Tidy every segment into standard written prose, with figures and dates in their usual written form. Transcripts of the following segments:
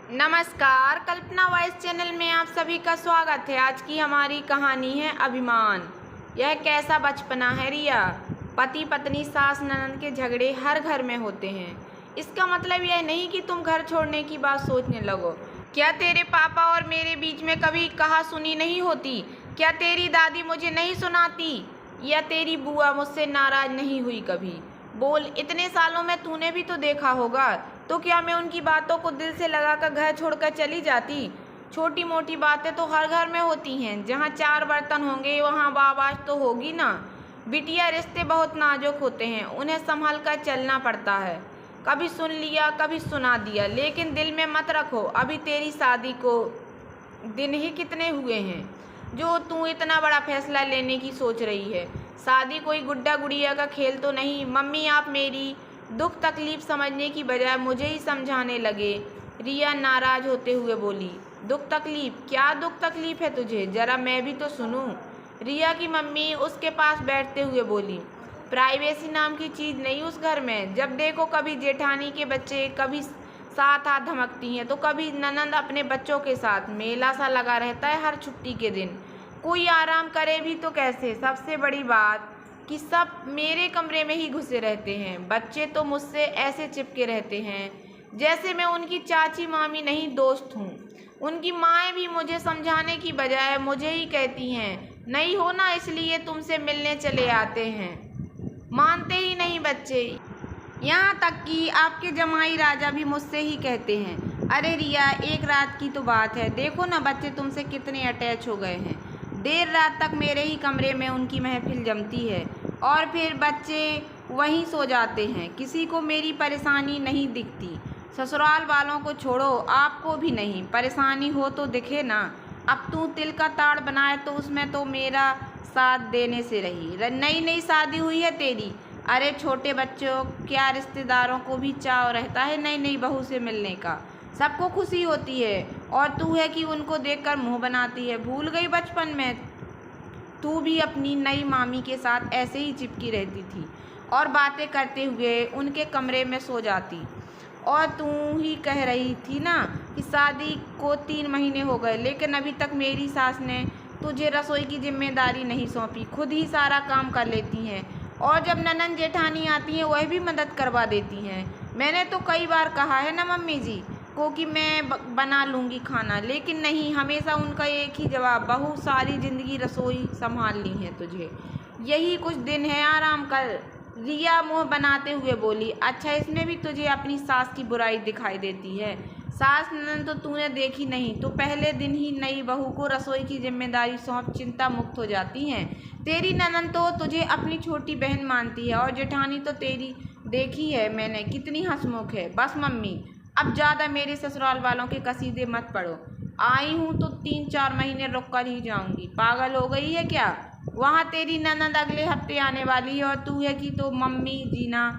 नमस्कार, कल्पना voice channel में आप सभी का स्वागत है। आज की हमारी कहानी है अभिमान। यह कैसा बचपना है रिया। पति पत्नी सास ननद के झगड़े हर घर में होते हैं। इसका मतलब यह नहीं कि तुम घर छोड़ने की बात सोचने लगो। क्या तेरे पापा और मेरे बीच में कभी कहा सुनी नहीं होती? क्या तेरी दादी मुझे नहीं सुनाती? या तेरी बुआ मुझसे नाराज नहीं हुई कभी? बोल, इतने सालों में तूने भी तो देखा होगा। तो क्या मैं उनकी बातों को दिल से लगाकर घर छोड़कर चली जाती? छोटी मोटी बातें तो हर घर में होती हैं। जहाँ चार बर्तन होंगे वहाँ आवाज़ तो होगी ना। बिटिया, रिश्ते बहुत नाजुक होते हैं, उन्हें संभल कर चलना पड़ता है। कभी सुन लिया, कभी सुना दिया, लेकिन दिल में मत रखो। अभी तेरी शादी को दिन ही कितने हुए हैं जो तू इतना बड़ा फैसला लेने की सोच रही है। शादी कोई गुड्डा गुड़िया का खेल तो नहीं। मम्मी, आप मेरी दुख तकलीफ समझने की बजाय मुझे ही समझाने लगे। रिया नाराज होते हुए बोली। दुख तकलीफ? क्या दुख तकलीफ है तुझे? जरा मैं भी तो सुनूं। रिया की मम्मी उसके पास बैठते हुए बोली। प्राइवेसी नाम की चीज़ नहीं उस घर में। जब देखो कभी जेठानी के बच्चे, कभी साथ हाथ धमकती हैं, तो कभी ननंद अपने बच्चों के साथ। मेला सा लगा रहता है हर छुट्टी के दिन। कोई आराम करे भी तो कैसे? सबसे बड़ी बात कि सब मेरे कमरे में ही घुसे रहते हैं। बच्चे तो मुझसे ऐसे चिपके रहते हैं जैसे मैं उनकी चाची मामी नहीं, दोस्त हूँ। उनकी माएँ भी मुझे समझाने की बजाय मुझे ही कहती हैं, नहीं हो ना इसलिए तुमसे मिलने चले आते हैं। मानते ही नहीं बच्चे। यहाँ तक कि आपके जमाई राजा भी मुझसे ही कहते हैं। अरे रिया, एक रात की तो बात है, देखो ना बच्चे तुमसे कितने अटैच हो गए हैं। देर रात तक मेरे ही कमरे में उनकी महफिल जमती है और फिर बच्चे वहीं सो जाते हैं। किसी को मेरी परेशानी नहीं दिखती। ससुराल वालों को छोड़ो, आपको भी नहीं। परेशानी हो तो दिखे ना। अब तू तिल का ताड़ बनाए तो उसमें तो मेरा साथ देने से रही। नई नई शादी हुई है तेरी। अरे छोटे बच्चों, क्या रिश्तेदारों को भी चाव रहता है नई नई बहू से मिलने का? सबको खुशी होती है और तू है कि उनको देखकर मुंह बनाती है। भूल गई बचपन में तू भी अपनी नई मामी के साथ ऐसे ही चिपकी रहती थी और बातें करते हुए उनके कमरे में सो जाती। और तू ही कह रही थी ना कि शादी को 3 महीने हो गए, लेकिन अभी तक मेरी सास ने तुझे रसोई की जिम्मेदारी नहीं सौंपी। खुद ही सारा काम कर लेती हैं और जब ननंद जेठानी आती हैं वह भी मदद करवा देती हैं। मैंने तो कई बार कहा है ना मम्मी जी को कि मैं बना लूँगी खाना, लेकिन नहीं, हमेशा उनका एक ही जवाब, बहू सारी ज़िंदगी रसोई संभालनी है तुझे। यही कुछ दिन है, आराम कर। रिया मुँह बनाते हुए बोली। अच्छा, इसमें भी तुझे अपनी सास की बुराई दिखाई देती है? सास ननद तो तूने देखी नहीं, तो पहले दिन ही नई बहू को रसोई की जिम्मेदारी सौंप चिंता मुक्त हो जाती हैं। तेरी ननद तो तुझे अपनी छोटी बहन मानती है और जेठानी तो तेरी देखी है मैंने कितनी हंसमुख है। बस मम्मी, अब ज़्यादा मेरे ससुराल वालों के कसीदे मत पड़ो। आई हूँ तो 3-4 महीने रुक कर ही जाऊँगी। पागल हो गई है क्या? वहाँ तेरी ननद अगले हफ्ते आने वाली है और तू है कि तो मम्मी जीना।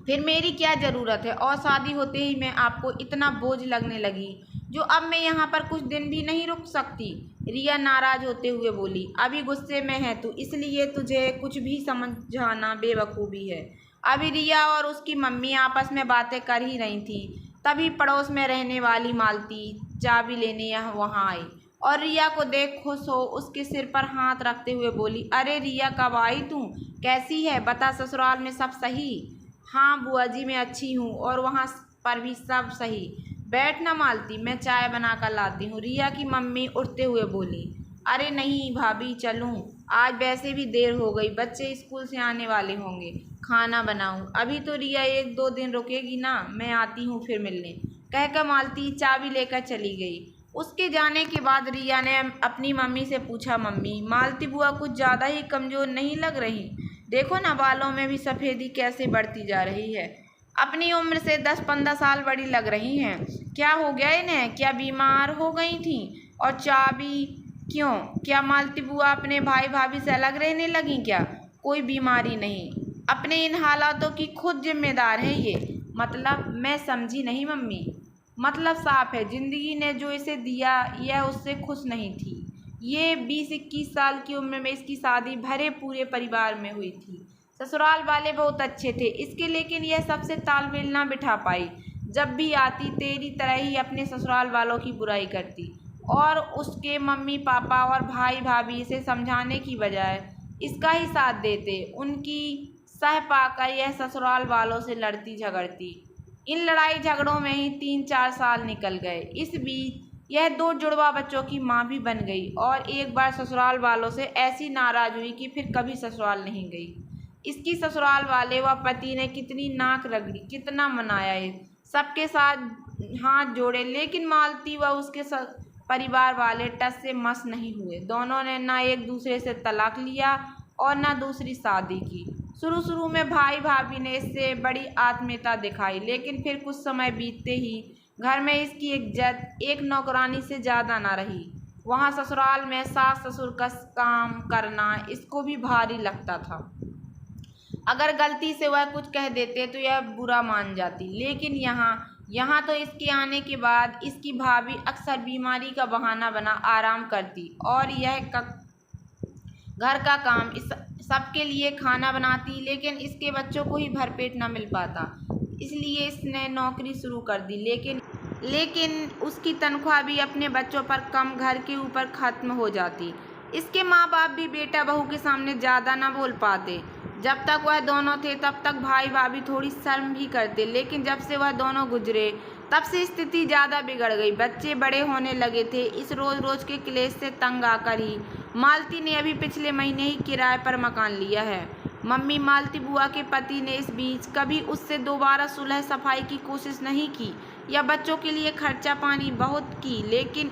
फिर मेरी क्या ज़रूरत है? और शादी होते ही मैं आपको इतना बोझ लगने लगी जो अब मैं यहाँ पर कुछ दिन भी नहीं रुक सकती। रिया नाराज होते हुए बोली। अभी गुस्से में है तू, इसलिए तुझे कुछ भी समझाना बेवकूफ़ी है। अभी रिया और उसकी मम्मी आपस में बातें कर ही रही थी, तभी पड़ोस में रहने वाली मालती चाबी लेने यहाँ वहाँ आई और रिया को देख खुश हो उसके सिर पर हाथ रखते हुए बोली। अरे रिया, कब आई तू? कैसी है? बता, ससुराल में सब सही? हाँ बुआ जी, मैं अच्छी हूँ और वहाँ पर भी सब सही। बैठ ना मालती, मैं चाय बना कर लाती हूँ, रिया की मम्मी उठते हुए बोली। अरे नहीं भाभी, चलूँ? आज वैसे भी देर हो गई, बच्चे स्कूल से आने वाले होंगे। खाना बनाऊँ? अभी तो रिया 1-2 दिन रुकेगी ना, मैं आती हूँ फिर मिलने, कहकर मालती चाबी लेकर चली गई। उसके जाने के बाद रिया ने अपनी मम्मी से पूछा, मम्मी, मालती बुआ कुछ ज़्यादा ही कमज़ोर नहीं लग रही? देखो ना, बालों में भी सफ़ेदी कैसे बढ़ती जा रही है। अपनी उम्र से 10-15 साल बड़ी लग रही हैं। क्या हो गया इन्हें? क्या बीमार हो गई थी? और चाबी क्यों? क्या मालती बुआ अपने भाई भाभी से अलग रहने लगी क्या? कोई बीमारी नहीं, अपने इन हालातों की खुद जिम्मेदार है ये। मतलब? मैं समझी नहीं मम्मी। मतलब साफ है, जिंदगी ने जो इसे दिया यह उससे खुश नहीं थी। ये 20-21 साल की उम्र में इसकी शादी भरे पूरे परिवार में हुई थी। ससुराल वाले बहुत अच्छे थे इसके, लेकिन यह सबसे तालमेल ना बिठा पाई। जब भी आती तेरी तरह ही अपने ससुराल वालों की बुराई करती और उसके मम्मी पापा और भाई भाभी इसे समझाने की बजाय इसका ही साथ देते। उनकी सह पाकर यह ससुराल वालों से लड़ती झगड़ती। इन लड़ाई झगड़ों में ही 3-4 साल निकल गए। इस बीच यह 2 जुड़वा बच्चों की माँ भी बन गई और एक बार ससुराल वालों से ऐसी नाराज हुई कि फिर कभी ससुराल नहीं गई। इसकी ससुराल वाले व पति ने कितनी नाक रगड़ी, कितना मनाया, सबके साथ हाथ जोड़े, लेकिन मालती व उसके परिवार वाले टस से मस नहीं हुए। दोनों ने ना एक दूसरे से तलाक लिया और ना दूसरी शादी की। शुरू में भाई भाभी ने इससे बड़ी आत्मीयता दिखाई, लेकिन फिर कुछ समय बीतते ही घर में इसकी इज्जत एक नौकरानी से ज़्यादा ना रही। वहाँ ससुराल में सास ससुर का काम करना इसको भी भारी लगता था। अगर गलती से वह कुछ कह देते तो यह बुरा मान जाती, लेकिन यहाँ तो इसके आने के बाद इसकी भाभी अक्सर बीमारी का बहाना बना आराम करती और यह घर का काम सबके लिए खाना बनाती, लेकिन इसके बच्चों को ही भरपेट न मिल पाता, इसलिए इसने नौकरी शुरू कर दी। लेकिन उसकी तनख्वाह भी अपने बच्चों पर कम, घर के ऊपर खत्म हो जाती। इसके माँ बाप भी बेटा बहू के सामने ज़्यादा न बोल पाते। जब तक वह दोनों थे तब तक भाई भाभी थोड़ी शर्म भी करते, लेकिन जब से वह दोनों गुजरे तब से स्थिति ज़्यादा बिगड़ गई। बच्चे बड़े होने लगे थे। इस रोज़ के क्लेश से तंग आकर ही मालती ने अभी पिछले महीने ही किराए पर मकान लिया है। मम्मी मालती बुआ के पति ने इस बीच कभी उससे दोबारा सुलह सफाई की कोशिश नहीं की या बच्चों के लिए खर्चा पानी बहुत की, लेकिन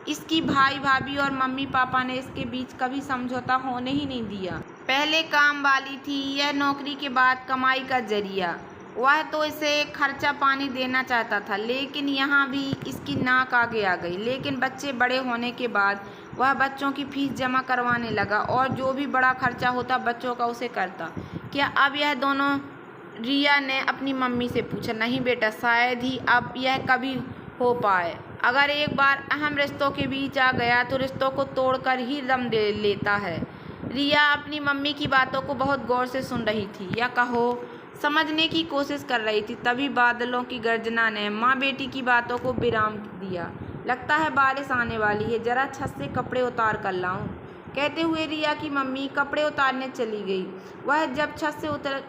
इसकी भाई भाभी और मम्मी पापा ने इसके बीच कभी समझौता होने ही नहीं दिया। पहले काम वाली थी यह, नौकरी के बाद कमाई का जरिया। वह तो इसे खर्चा पानी देना चाहता था, लेकिन यहाँ भी इसकी नाक आगे आ गई। लेकिन बच्चे बड़े होने के बाद वह बच्चों की फीस जमा करवाने लगा और जो भी बड़ा खर्चा होता बच्चों का उसे करता। क्या अब यह दोनों, रिया ने अपनी मम्मी से पूछा। नहीं बेटा, शायद ही अब यह कभी हो पाए। अगर एक बार अहम रिश्तों के बीच आ गया तो रिश्तों को तोड़कर ही दम दे लेता है। रिया अपनी मम्मी की बातों को बहुत गौर से सुन रही थी, या कहो समझने की कोशिश कर रही थी। तभी बादलों की गर्जना ने माँ बेटी की बातों को विराम दिया। लगता है बारिश आने वाली है, जरा छत से कपड़े उतार कर लाऊं, कहते हुए रिया की मम्मी कपड़े उतारने चली गई। वह जब छत से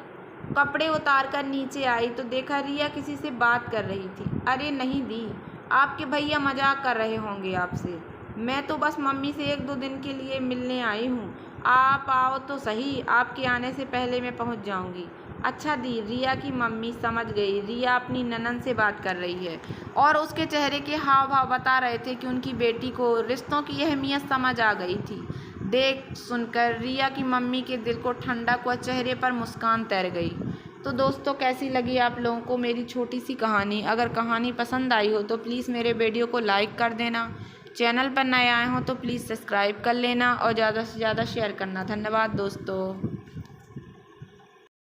कपड़े उतार कर नीचे आई तो देखा रिया किसी से बात कर रही थी। अरे नहीं दी, आपके भैया मजाक कर रहे होंगे आपसे। मैं तो बस मम्मी से 1-2 दिन के लिए मिलने आई हूँ। आप आओ तो सही, आपके आने से पहले मैं पहुँच जाऊँगी। अच्छा दी, रिया की मम्मी समझ गई रिया अपनी ननद से बात कर रही है और उसके चेहरे के हाव भाव बता रहे थे कि उनकी बेटी को रिश्तों की अहमियत समझ आ गई थी। देख सुनकर रिया की मम्मी के दिल को ठंडक व चेहरे पर मुस्कान तैर गई। तो दोस्तों, कैसी लगी आप लोगों को मेरी छोटी सी कहानी? अगर कहानी पसंद आई हो तो प्लीज़ मेरे वीडियो को लाइक कर देना। चैनल पर नए आए हो तो प्लीज़ सब्सक्राइब कर लेना और ज़्यादा से ज़्यादा शेयर करना। धन्यवाद दोस्तों।